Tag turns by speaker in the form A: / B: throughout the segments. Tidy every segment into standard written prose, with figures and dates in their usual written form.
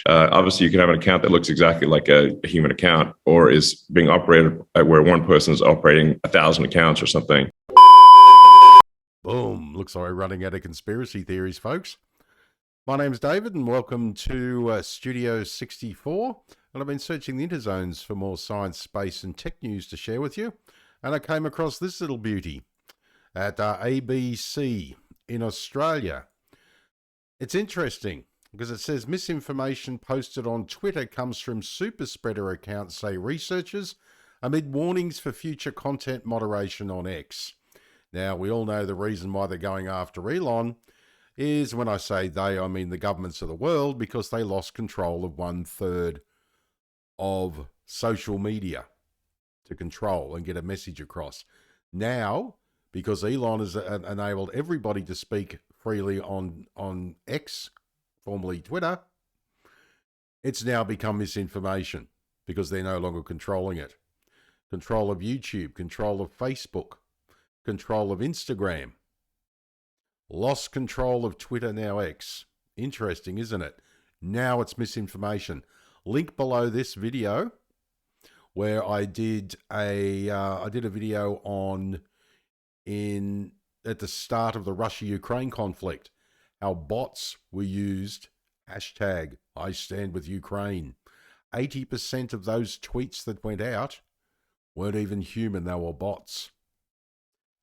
A: Obviously, you can have an account that looks exactly like a human account, or is being operated where one person is operating 1,000 accounts or something.
B: Boom. Looks like we're running out of conspiracy theories, folks. My name's David, and welcome to Studio 64. And I've been searching the interzones for more science, space, and tech news to share with you. And I came across this little beauty at ABC in Australia. It's interesting because it says misinformation posted on Twitter comes from Superspreader accounts, say researchers, amid warnings for future content moderation on X. Now, we all know the reason why they're going after Elon is, when I say they, I mean the governments of the world, because they lost control of 1/3 of social media to control and get a message across. Now, because Elon has enabled everybody to speak freely on X, formerly Twitter, it's now become misinformation because they're no longer controlling it. Control of YouTube, control of Facebook, control of Instagram. Lost control of Twitter, now X. Interesting, isn't it? Now it's misinformation. Link below this video where I did a video at the start of the Russia-Ukraine conflict, how bots were used, hashtag I stand with Ukraine. 80% of those tweets that went out weren't even human, they were bots.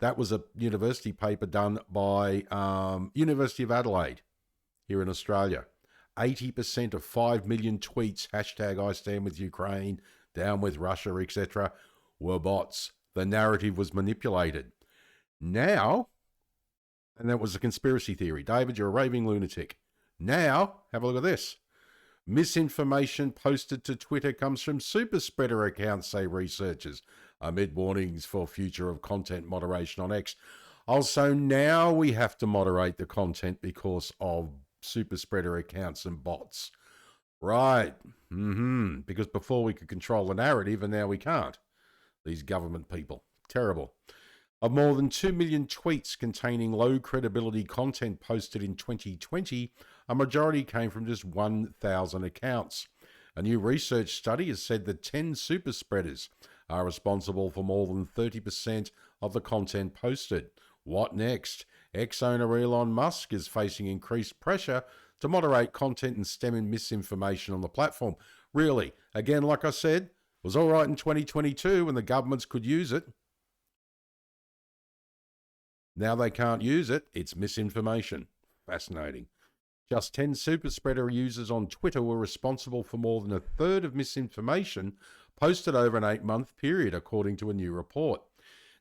B: That was a university paper done by University of Adelaide here in Australia. 80% of 5 million tweets, hashtag I stand with Ukraine, down with Russia, etc., were bots. The narrative was manipulated. Now, and that was a conspiracy theory. David, you're a raving lunatic. Now, have a look at this. Misinformation posted to Twitter comes from Superspreader accounts, say researchers, amid warnings for future of content moderation on X. Also, now we have to moderate the content because of Superspreader accounts and bots. Right. Because before we could control the narrative, and now we can't. These government people. Terrible. Of more than 2 million tweets containing low credibility content posted in 2020, a majority came from just 1,000 accounts. A new research study has said that 10 super spreaders are responsible for more than 30% of the content posted. What next? Ex-owner Elon Musk is facing increased pressure to moderate content and stem in misinformation on the platform. Really, again, like I said, it was all right in 2022 when the governments could use it. Now they can't use it. It's misinformation. Fascinating. Just 10 super spreader users on Twitter were responsible for more than 1/3 of misinformation posted over an 8-month period, according to a new report.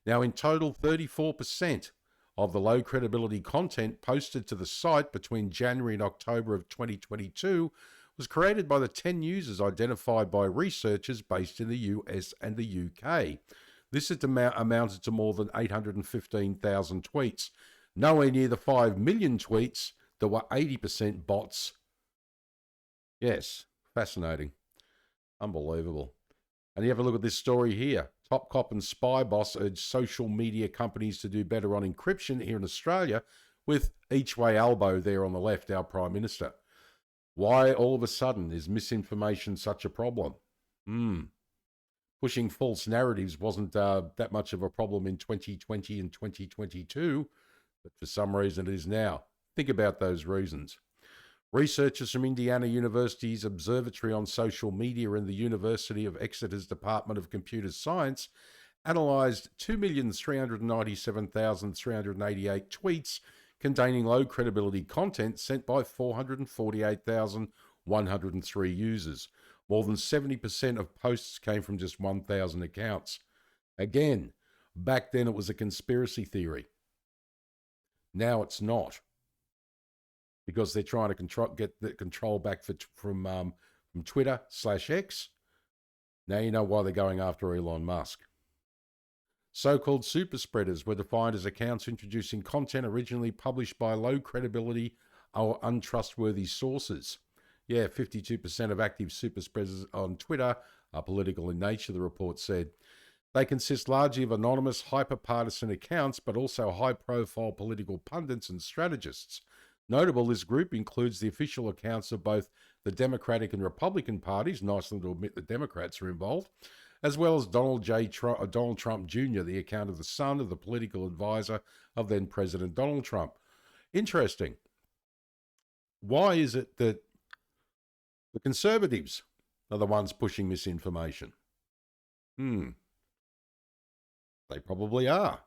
B: Now, in total, 34% of the low credibility content posted to the site between January and October of 2022 was created by the 10 users identified by researchers based in the US and the UK. This has amounted to more than 815,000 tweets. Nowhere near the 5 million tweets that were 80% bots. Yes, fascinating. Unbelievable. And you have a look at this story here. Top cop and spy boss urged social media companies to do better on encryption here in Australia, with each way elbow there on the left, our Prime Minister. Why all of a sudden is misinformation such a problem? Pushing false narratives wasn't that much of a problem in 2020 and 2022, but for some reason it is now. Think about those reasons. Researchers from Indiana University's Observatory on Social Media and the University of Exeter's Department of Computer Science analysed 2,397,388 tweets containing low credibility content sent by 448,103 users. More than 70% of posts came from just 1,000 accounts. Again, back then it was a conspiracy theory. Now it's not, because they're trying to get the control back from Twitter/X. Now you know why they're going after Elon Musk. So-called super spreaders were defined as accounts introducing content originally published by low credibility or untrustworthy sources. Yeah, 52% of active super spreaders on Twitter are political in nature, the report said. They consist largely of anonymous, hyper-partisan accounts, but also high-profile political pundits and strategists. Notable, this group includes the official accounts of both the Democratic and Republican parties, nice of them to admit the Democrats are involved, as well as Donald Trump Jr., the account of the son of the political advisor of then President Donald Trump. Interesting. Why is it that the conservatives are the ones pushing misinformation? They probably are.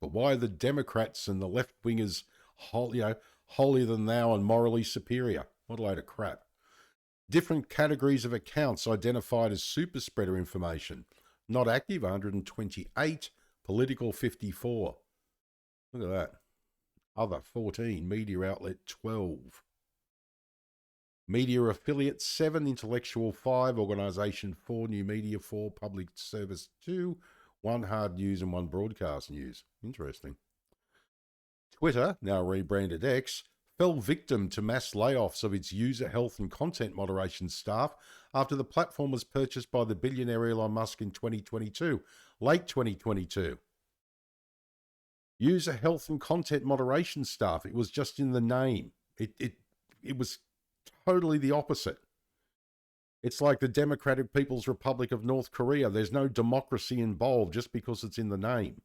B: But why are the Democrats and the left-wingers holier than thou and morally superior? What a load of crap. Different categories of accounts identified as superspreader information. Not active, 128. Political, 54. Look at that. Other, 14. Media outlet, 12. Media affiliate, 7. Intellectual, 5. Organisation, 4. New media, 4. Public service, 2. 1 hard news and 1 broadcast news. Interesting. Twitter, now rebranded X, fell victim to mass layoffs of its user health and content moderation staff after the platform was purchased by the billionaire Elon Musk in 2022, late 2022. User health and content moderation staff, it was just in the name. It was totally the opposite. It's like the Democratic People's Republic of North Korea. There's no democracy involved just because it's in the name.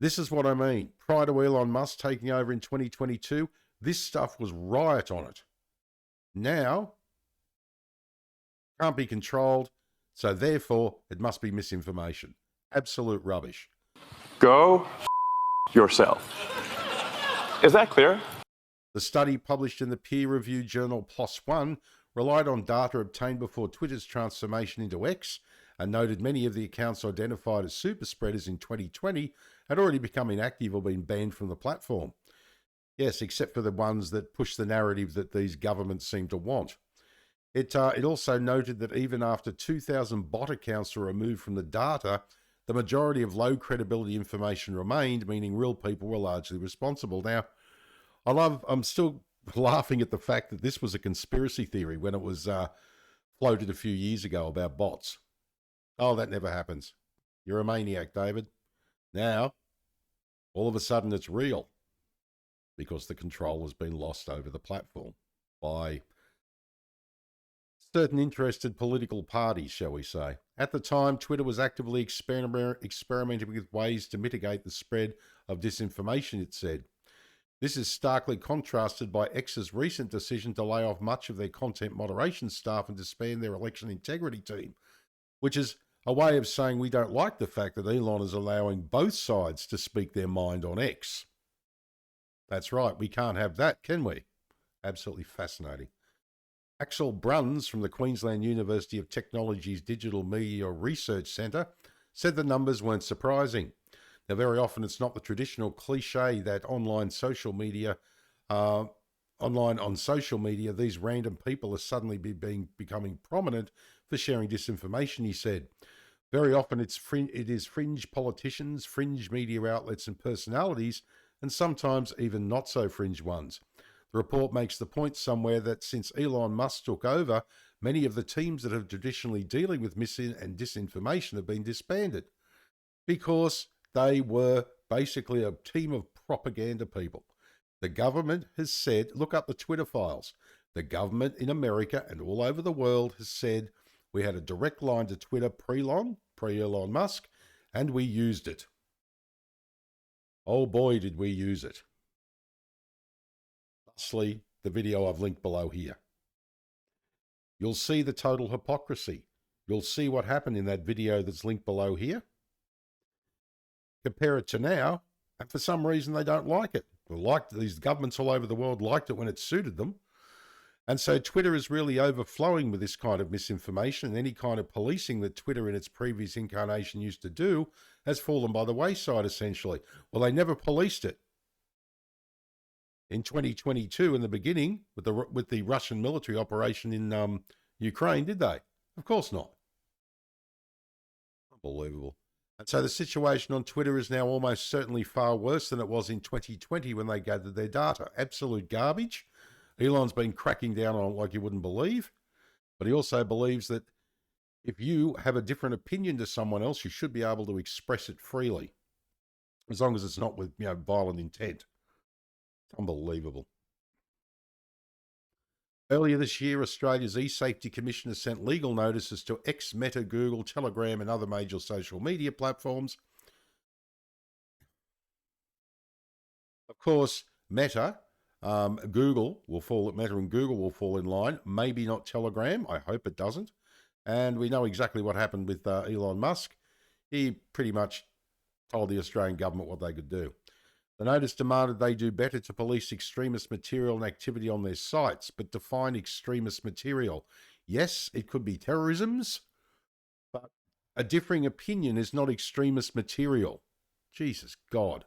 B: This is what I mean. Prior to Elon Musk taking over in 2022, this stuff was riot on it. Now, can't be controlled, so therefore it must be misinformation. Absolute rubbish.
C: Go yourself. Is that clear?
B: The study published in the peer-reviewed journal PLOS ONE relied on data obtained before Twitter's transformation into X and noted many of the accounts identified as superspreaders in 2020 had already become inactive or been banned from the platform. Yes, except for the ones that push the narrative that these governments seem to want. It also noted that even after 2,000 bot accounts were removed from the data, the majority of low credibility information remained, meaning real people were largely responsible. Now, I'm still laughing at the fact that this was a conspiracy theory when it was floated a few years ago about bots. Oh, that never happens. You're a maniac, David. Now, all of a sudden it's real because the control has been lost over the platform by certain interested political parties, shall we say. At the time, Twitter was actively experimenting with ways to mitigate the spread of disinformation, it said. This is starkly contrasted by X's recent decision to lay off much of their content moderation staff and disband their election integrity team, which is a way of saying we don't like the fact that Elon is allowing both sides to speak their mind on X. That's right, we can't have that, can we? Absolutely fascinating. Axel Bruns from the Queensland University of Technology's Digital Media Research Centre said the numbers weren't surprising. Now, very often it's not the traditional cliche that online on social media, these random people are suddenly becoming prominent for sharing disinformation, he said. Very often it is fringe politicians, fringe media outlets and personalities, and sometimes even not so fringe ones. The report makes the point somewhere that since Elon Musk took over, many of the teams that have traditionally dealing with mis and disinformation have been disbanded because they were basically a team of propaganda people. The government has said, look up the Twitter files. The government in America and all over the world has said we had a direct line to Twitter pre-Elon Musk, and we used it. Oh boy, did we use it. Thusly, the video I've linked below here. You'll see the total hypocrisy. You'll see what happened in that video that's linked below here. Compare it to now, and for some reason they don't like it. These governments all over the world liked it when it suited them. And so Twitter is really overflowing with this kind of misinformation, and any kind of policing that Twitter in its previous incarnation used to do has fallen by the wayside, essentially. Well, they never policed it. In 2022, in the beginning, with the Russian military operation in Ukraine, did they? Of course not. Unbelievable. And so the situation on Twitter is now almost certainly far worse than it was in 2020 when they gathered their data. Absolute garbage. Elon's been cracking down on it like you wouldn't believe. But he also believes that if you have a different opinion to someone else, you should be able to express it freely, as long as it's not with violent intent. Unbelievable. Earlier this year, Australia's e-safety commissioner sent legal notices to X, Meta, Google, Telegram and other major social media platforms. Of course, Meta, Google will fall, Meta and Google will fall in line. Maybe not Telegram. I hope it doesn't. And we know exactly what happened with Elon Musk. He pretty much told the Australian government what they could do. The notice demanded they do better to police extremist material and activity on their sites, but define extremist material. Yes, it could be terrorisms, but a differing opinion is not extremist material. Jesus God.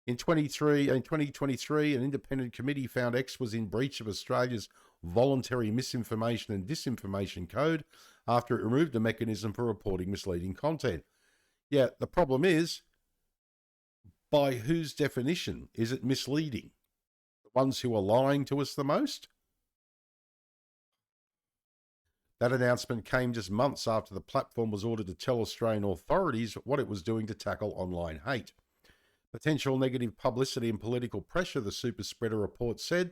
B: In 2023, an independent committee found X was in breach of Australia's voluntary misinformation and disinformation code after it removed a mechanism for reporting misleading content. Yeah, the problem is, by whose definition is it misleading? The ones who are lying to us the most? That announcement came just months after the platform was ordered to tell Australian authorities what it was doing to tackle online hate. Potential negative publicity and political pressure, the Superspreader report said,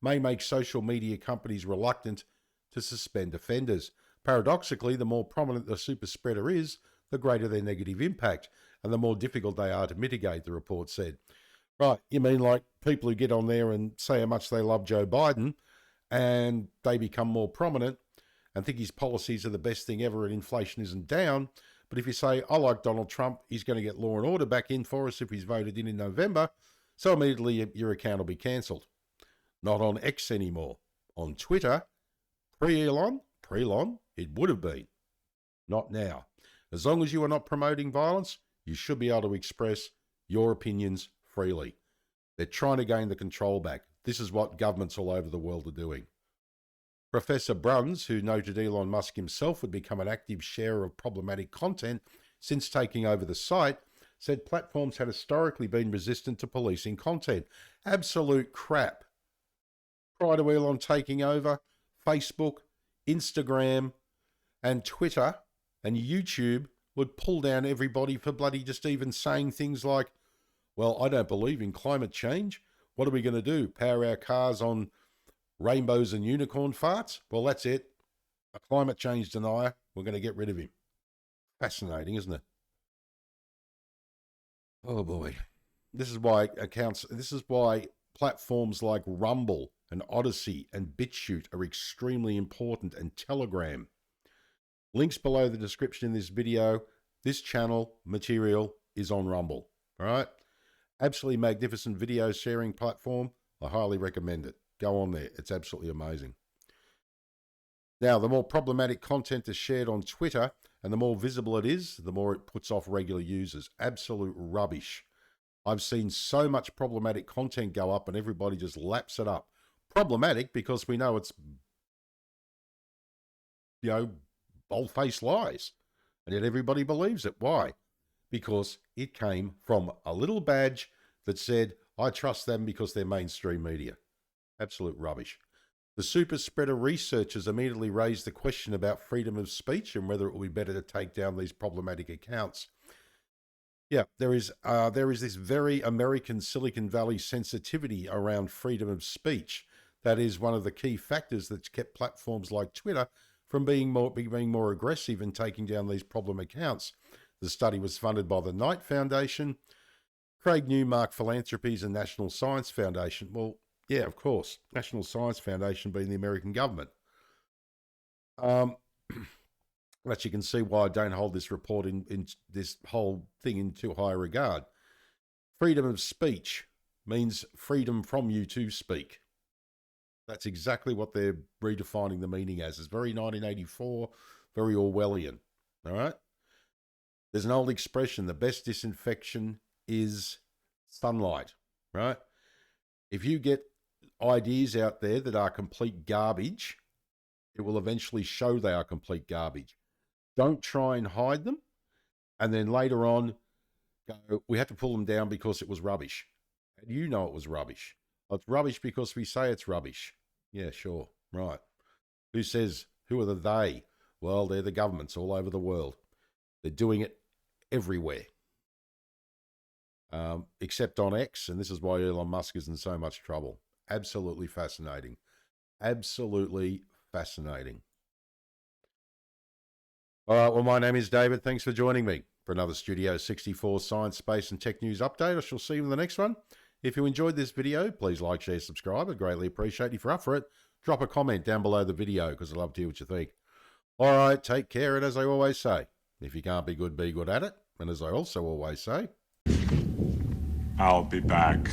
B: may make social media companies reluctant to suspend offenders. Paradoxically, the more prominent the Superspreader is, the greater their negative impact, and the more difficult they are to mitigate, the report said. Right, you mean like people who get on there and say how much they love Joe Biden, and they become more prominent and think his policies are the best thing ever and inflation isn't down. But if you say, I like Donald Trump, he's going to get law and order back in for us if he's voted in November, so immediately your account will be cancelled. Not on X anymore. On Twitter, pre-Elon, it would have been. Not now. As long as you are not promoting violence, you should be able to express your opinions freely. They're trying to gain the control back. This is what governments all over the world are doing. Professor Bruns, who noted Elon Musk himself would become an active sharer of problematic content since taking over the site, said platforms had historically been resistant to policing content. Absolute crap. Prior to Elon taking over, Facebook, Instagram, and Twitter and YouTube would pull down everybody for bloody just even saying things like, well, I don't believe in climate change. What are we going to do? Power our cars on rainbows and unicorn farts? Well, that's it. A climate change denier. We're going to get rid of him. Fascinating, isn't it? Oh boy. This is why platforms like Rumble and Odyssey and BitChute are extremely important, and Telegram. Links below the description in this video. This channel material is on Rumble. All right? Absolutely magnificent video sharing platform. I highly recommend it. Go on there. It's absolutely amazing. Now, the more problematic content is shared on Twitter and the more visible it is, the more it puts off regular users. Absolute rubbish. I've seen so much problematic content go up and everybody just laps it up. Problematic because we know it's, bold-faced lies. And yet everybody believes it. Why? Because it came from a little badge that said, I trust them because they're mainstream media. Absolute rubbish. The Superspreader researchers immediately raised the question about freedom of speech and whether it would be better to take down these problematic accounts. Yeah, there is this very American Silicon Valley sensitivity around freedom of speech. That is one of the key factors that's kept platforms like Twitter from being more aggressive in taking down these problem accounts. The study was funded by the Knight Foundation, Craig Newmark Philanthropies, and National Science Foundation. Well, yeah, of course. National Science Foundation being the American government. But you can see why I don't hold this report in this whole thing in too high regard. Freedom of speech means freedom from you to speak. That's exactly what they're redefining the meaning as. It's very 1984, very Orwellian. All right? There's an old expression, the best disinfection is sunlight, right? If you get ideas out there that are complete garbage, it will eventually show they are complete garbage. Don't try and hide them, and then later on, go, we had to pull them down because it was rubbish. And you know it was rubbish. It's rubbish because we say it's rubbish. Yeah, sure, right. Who says, who are the they? Well, they're the governments all over the world. They're doing it everywhere. except on X, and this is why Elon Musk is in so much trouble. Absolutely fascinating. Absolutely fascinating. All right, well, my name is David. Thanks for joining me for another Studio 64 Science, Space and Tech News update. I shall see you in the next one. If you enjoyed this video, please like, share, subscribe. I'd greatly appreciate if you're up for it. Drop a comment down below the video because I'd love to hear what you think. All right, take care, and as I always say, if you can't be good at it. And as I also always say,
C: I'll be back.